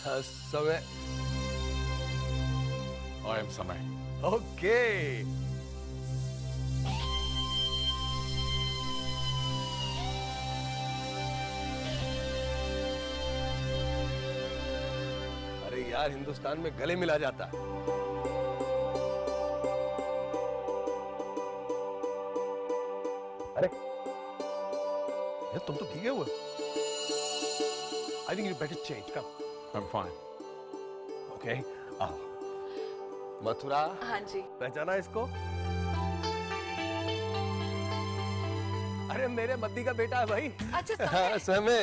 समय। I am समय। Okay. अरे यार, हिंदुस्तान में गले मिला जाता है। अरे यार, तुम तो भीगे हुए। I think you better change. Come. I'm fine. Okay. आओ। मथुरा। हाँ जी। पहचाना इसको? अरे मेरे मद्दी का बेटा है भाई। अच्छा समय।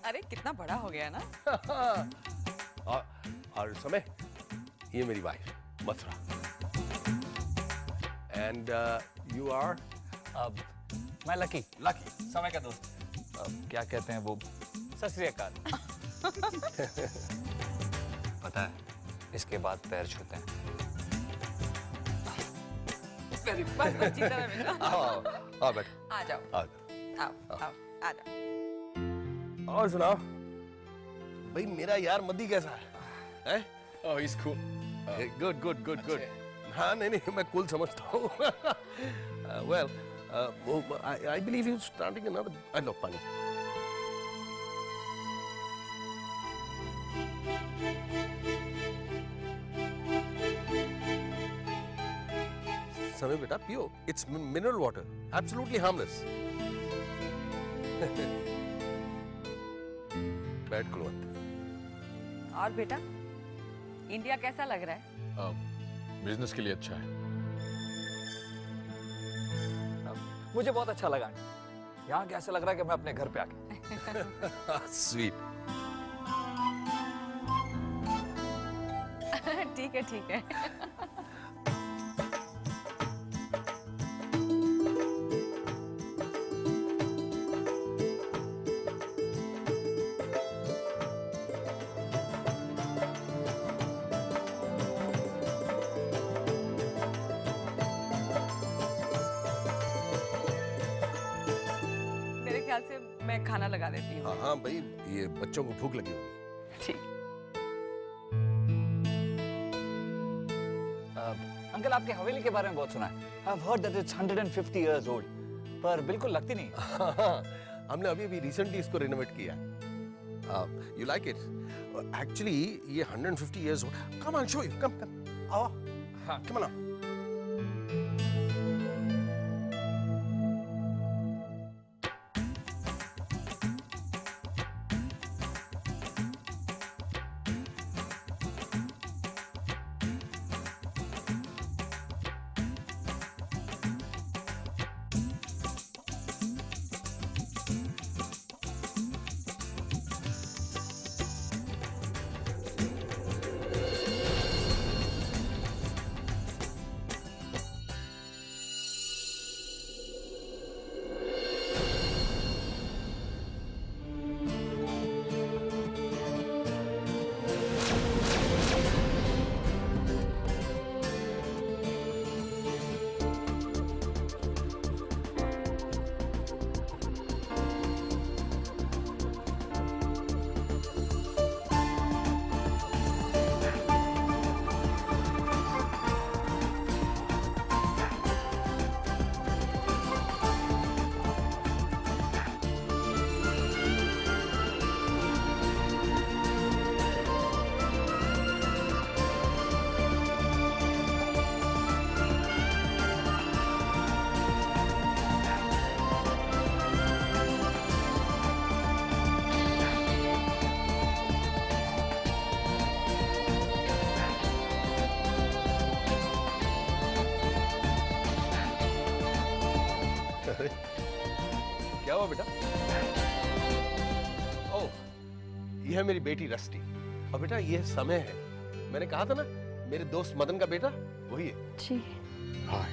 अरे कितना बड़ा हो गया ना। और समय, ये मेरी wife Mathura. And you are? अब मैं लकी लकी। समय का दोस्त। अब क्या कहते हैं वो, सत श्री अकाल। पता है, इसके बाद पैर छूते हैं। बस अच्छी तरह बेटा। आओ बैठो। आ जाओ। आ जाओ। आओ आ जाओ। और सुनाओ भाई, मेरा यार मद्दी कैसा है? Oh, he's cool. Good good good good. हाँ, नहीं, मैं कूल समझता हूँ। Well, I believe you're starting another. लो पानी। समय बेटा पियो, it's mineral water, absolutely harmless. बैठ कुलवंत। और बेटा, इंडिया कैसा लग रहा है? बिजनेस के लिए अच्छा है। मुझे बहुत अच्छा लगा। यहाँ कैसे लग रहा है कि मैं अपने घर पे आके। स्वीट। ठीक है। मेरे ख्याल से मैं खाना लगा देती हूँ। हाँ भाई, ये बच्चों को भूख लगी होगी। ठीक। अंकल, आपके हवेली के बारे में बहुत सुना है। I've heard that it's 150 years old, पर बिल्कुल लगती नहीं। हमने अभी रिसेंटली इसको रिनोवेट किया। You like it? Actually, ये 150 years old. Come on, show you. Come. आओ। हाँ, come on. क्या हुआ बेटा? ओह, ये है मेरी बेटी रस्टी। और बेटा ये समय है, मैंने कहा था ना, मेरे दोस्त मदन का बेटा, वही है। जी। हाय।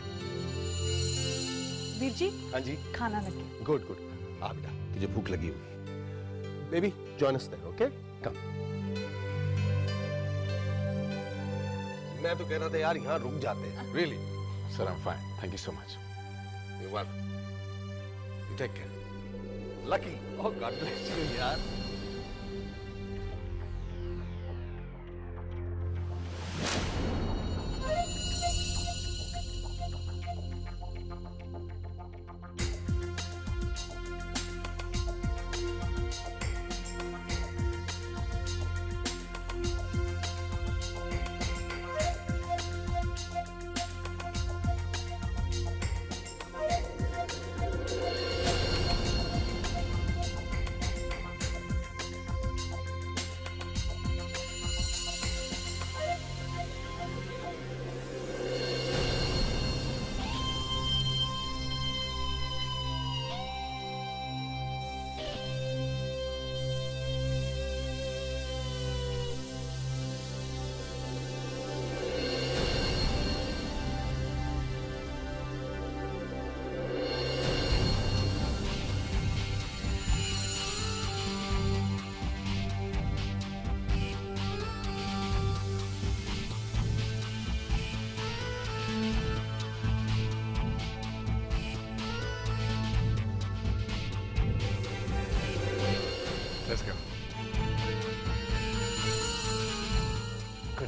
वीर जी। हाँ जी। खाना लगे। Good good. आ बेटा, तुझे भूख लगी होगी। Baby, join us there, okay? Come. मैं तो कह रहा था यार, यहाँ रुक जाते हैं। Really? Sir, I'm fine. Thank you so much. You're welcome. You take care. Lucky. Oh, God bless you, यार।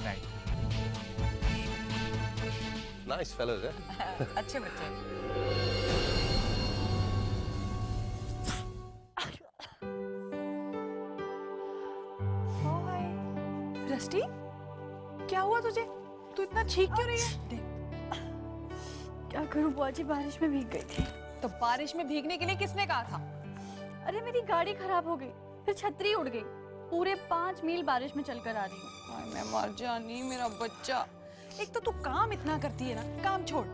नाइट। Nice fellows, eh? अच्छे बच्चे। रस्टी, क्या हुआ तुझे? तू इतना चीख क्यों रही है? देख, क्या करूं बुआ जी, बारिश में भीग गई थी। तो बारिश में भीगने के लिए किसने कहा था? अरे मेरी गाड़ी खराब हो गई, फिर छतरी उड़ गई। पूरे 5 मील बारिश में चलकर आ रही हूँ। हाय मैं मर जानी, मेरा बच्चा। एक तो तू काम इतना करती है ना, काम छोड़।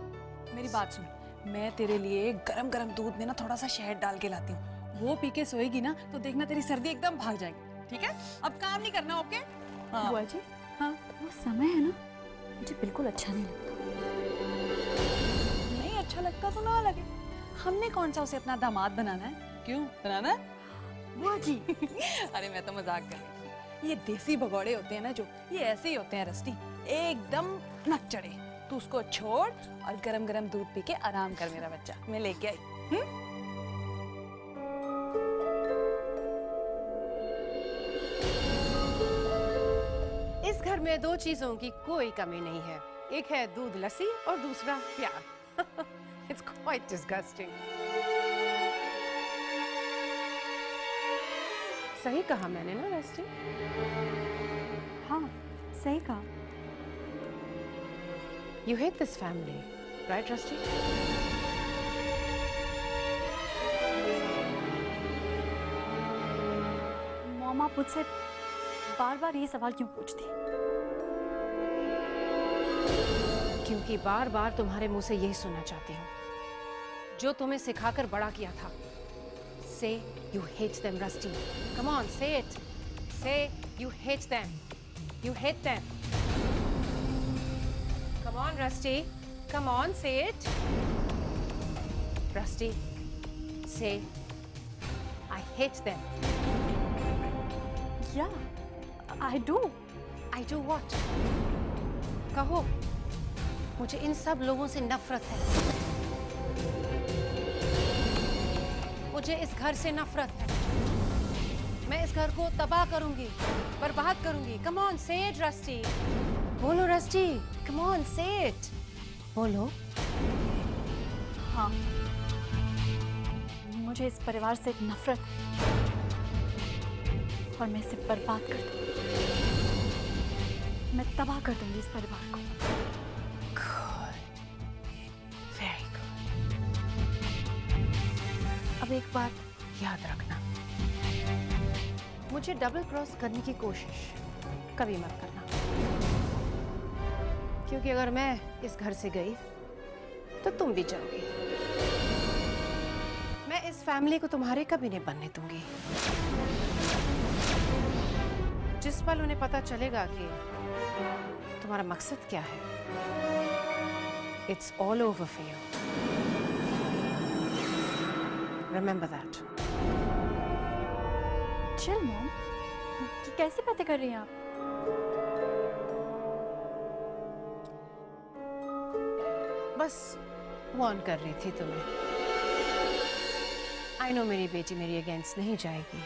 मेरी बात सुन, मैं तेरे लिए गरम गरम दूध में ना थोड़ा सा शहद डाल के लाती हूँ। वो पी के सोएगी ना तो देखना तेरी सर्दी एकदम भाग जाएगी। ठीक है? अब काम नहीं करना, ओके? हाँ। बुआ जी, हाँ, वो समय है ना, मुझे बिल्कुल अच्छा नहीं लगता। नहीं अच्छा लगता तो ना लगे। हमने कौन सा उसे अपना दामाद बनाना है? क्यों बनाना है? बुआ जी, अरे मैं तो मजाक कर रही थी। ये देसी भगोड़े होते हैं ना जो, ये ऐसे ही होते हैं रस्टी, एकदम नक चढ़े। तू उसको छोड़ और गरम गरम दूध पी के आराम कर मेरा बच्चा। मैं लेके आई। इस घर में 2 चीजों की कोई कमी नहीं है। एक है दूध लस्सी और दूसरा प्यार। It's quite disgusting. सही कहा मैंने ना रस्टी? हाँ सही कहा। You hate this family, right, Rusty? Mom आप मुझसे बार बार ये सवाल क्यों पूछती? क्योंकि बार बार तुम्हारे मुंह से यही सुनना चाहती हूँ जो तुम्हें सिखाकर बड़ा किया था। Say you hate them, Rusty. Come on, say it. Say you hate them. You hate them. Come on, Rusty. Come on, say it. Rusty, say I hate them. Yeah, I do. I do what? कहो, मुझे इन सब लोगों से नफरत है। मुझे इस घर से नफरत है। मैं इस घर को तबाह करूंगी, बर्बाद करूंगी। Come on, say it, Rusty. बोलो Rusty. Come on, say it. बोलो। हाँ, मुझे इस परिवार से नफरत है और मैं इसे बर्बाद कर दूंगी। मैं तबाह कर दूंगी इस परिवार को। Good. Very good. अब एक बात याद रखना, मुझे डबल क्रॉस करने की कोशिश कभी मत करना, क्योंकि अगर मैं इस घर से गई तो तुम भी जाओगी। मैं इस फैमिली को तुम्हारे कभी नहीं बनने दूंगी। जिस पल उन्हें पता चलेगा कि तुम्हारा मकसद क्या है, it's all over for you. Remember that. Chill mom, कैसी बातें कर रही हैं आप? बस वार्न कर रही थी तुम्हें। आई नो मेरी बेटी मेरी अगेंस्ट नहीं जाएगी,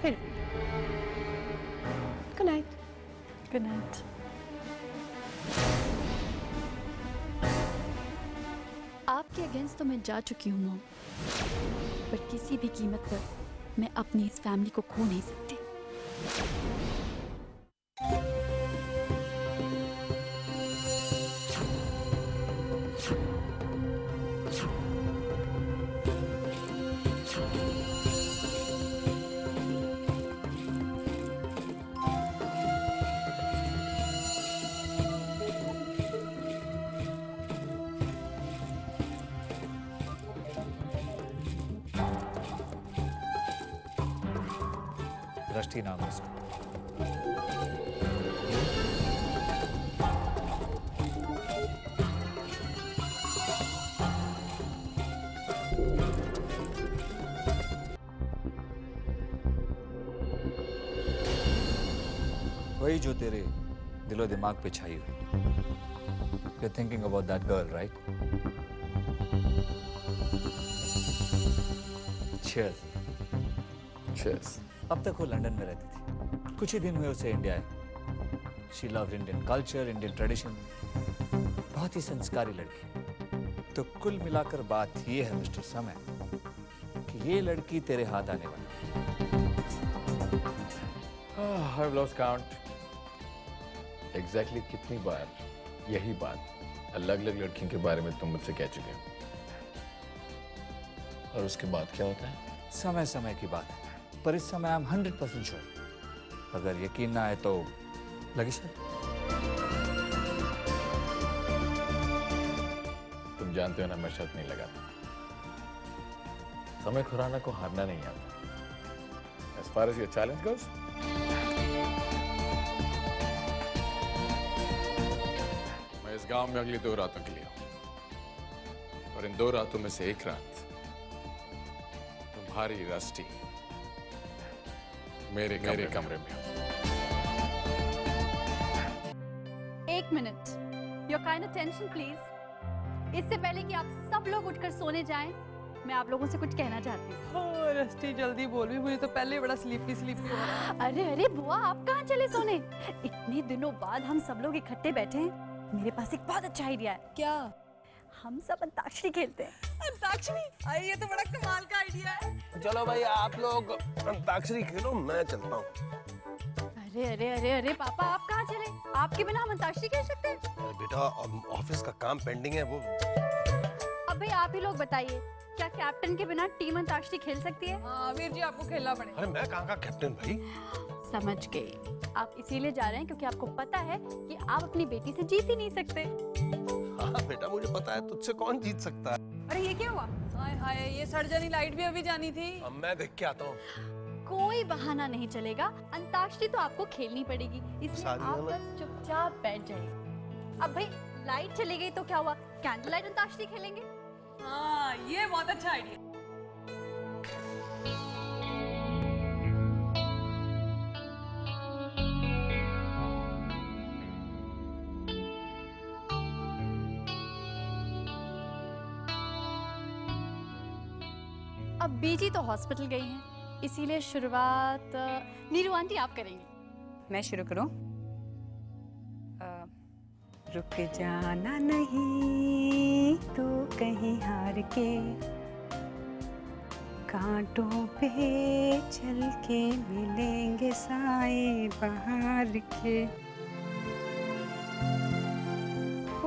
फिर गुड नाइट। Good night. आपके अगेंस्ट तो मैं जा चुकी हूँ मॉम, पर किसी भी कीमत पर मैं अपनी इस फैमिली को खो नहीं सकती। दृष्टि नाम है उसका। वही जो तेरे दिलो दिमाग पे छाई हुई। You're thinking about that girl, right? Cheers. Cheers. अब तक वो लंदन में रहती थी, कुछ ही दिन हुए उसे इंडिया आए। She love Indian culture, Indian tradition, बहुत ही संस्कारी लड़की। तो कुल मिलाकर बात ये है मिस्टर समय कि ये लड़की तेरे हाथ आने वाली है। I've lost count. Exactly कितनी बार यही बात अलग अलग लड़कियों के बारे में तुम मुझसे कह चुके हो, और उसके बाद क्या होता है? समय समय की बात है, पर इस समय आई एम 100% श्योर। अगर यकीन ना आए तो लगी शायद। तुम जानते हो ना, मैं शर्त नहीं लगाता। समय खुराना को हारना नहीं आता। As far as your challenge goes, मैं इस गांव में अगली 2 रातों के लिए हूं, और इन 2 रातों में से एक रात तुम्हारी रस्टी मेरे कमरे में हो। एक minute, your kind attention please. इससे पहले कि आप सब लोग उठकर सोने जाएं, मैं आप लोगों से कुछ कहना चाहती हूँ। रस्टी जल्दी बोल भी, मुझे तो पहले ही बड़ा स्लीपी स्लीपी हो रहा है। अरे अरे बुआ, आप कहाँ चले सोने? इतने दिनों बाद हम सब लोग इकट्ठे बैठे हैं। मेरे पास एक बहुत अच्छा आइडिया है। क्या? हम सब अंताक्षरी खेलते हैं। अंताक्षरी? अरे ये तो बड़ा कमाल का आइडिया है। चलो भाई, आप लोग अंताक्षरी खेलो, मैं चलता हूँ। अरे अरे अरे अरे पापा, आप कहाँ चले? आपके बिना हम अंताक्षरी खेल सकते हैं? अरे बेटा, ऑफिस का काम पेंडिंग है वो। अब भाई आप ही लोग बताइए, क्या कैप्टन के बिना टीम अंताक्षरी खेल सकती है? हाँ वीर जी, आपको खेलना पड़ेगा। अरे मैं कहाँ का कैप्टन भाई? समझ गए। आप इसीलिए जा रहे हैं क्योंकि आपको पता है कि आप अपनी बेटी से जीत ही नहीं सकते। हाँ बेटा, मुझे पता है, तुझसे कौन जीत सकता है। अरे ये क्या हुआ? हाय हाय, ये सर्जनी लाइट भी अभी जानी थी। अब मैं देख के आता हूँ। कोई बहाना नहीं चलेगा, अंताक्षरी तो आपको खेलनी पड़ेगी, इसलिए सारी आप गलत। बस चुपचाप बैठ जाइए। अब भाई लाइट चली गई तो क्या हुआ, कैंडल लाइट अंताक्षरी खेलेंगे। हाँ, ये बहुत अच्छा आइडिया। अब बीजी तो हॉस्पिटल गई हैं, इसीलिए शुरुआत नीरू आंटी आप करेंगी। मैं शुरू करूं? रुक जाना नहीं तू कहीं हार के, कांटों पे चल के मिलेंगे साए बाहर के।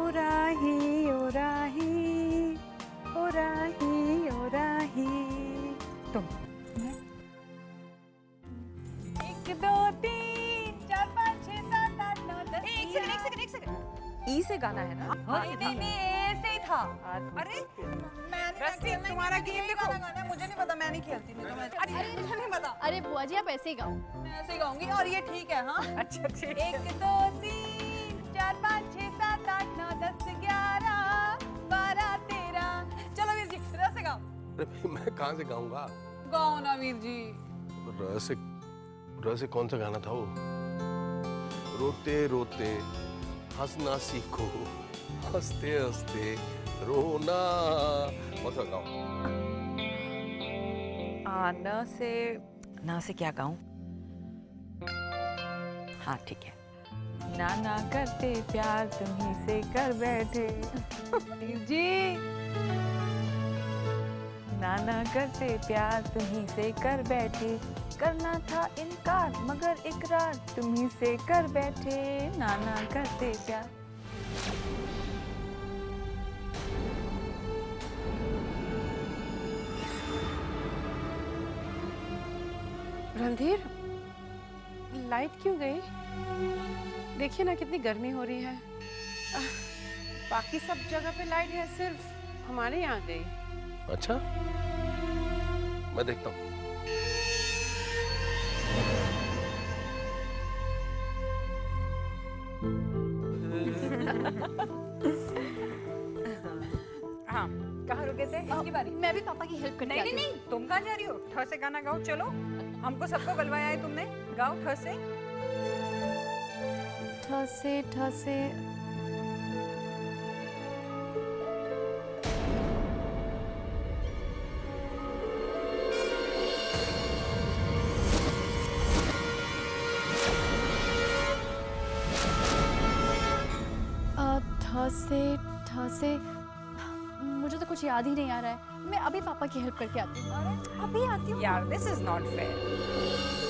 ओ राही ओ राही ओ राही ओ राही। तुम 1 2 3 4 5 6 7 8 9 10। एक सेकंड। ई से गाना है ना? नहीं, ऐसे ही था। अरे रस्ती, तुम्हारा गेम देखो। मुझे नहीं पता, मैं नहीं खेलती। अरे मुझे नहीं पता। अरे बुआ जी आप ऐसे ही गाओ। मैं ऐसे ही गाऊंगी और ये ठीक है। हाँ, अच्छा ठीक है। 1 2 3 4 5 6 7 8 9 10 11 12 13। चलो वीर जी, रस से गाओ। अरे भाई, मैं कहाँ से गाऊंगा? गाओ ना वीर जी। र से कौन सा गाना था वो? रोते रोते हंसना सीखो, हंसते हंसते रोना। कौन सा गाऊं? ना से क्या गाऊं? हाँ ठीक है। नाना करते प्यार तुम्ही से कर बैठे जी, नाना करते प्यार तुम्ही से कर बैठे, करना था इनकार मगर इकरार तुम्ही से कर बैठे, नाना करते प्यार। रणधीर, लाइट क्यों गई? देखिए ना कितनी गर्मी हो रही है। बाकी सब जगह पे लाइट है, सिर्फ हमारे यहाँ गई। अच्छा, मैं देखता हूँ। हाँ, कहाँ रुके थे? इसकी बारी। मैं भी पापा की हेल्प करने नहीं, तुम कहाँ जा रही हो? ठ से गाना गाओ, चलो। हमको सबको गलवाया है तुमने, गाओ ठ से। ठ से ठ से मुझे तो कुछ याद ही नहीं आ रहा है। मैं अभी पापा की हेल्प करके आती हूँ। अभी आती हूँ। यार दिस इज नॉट फेयर।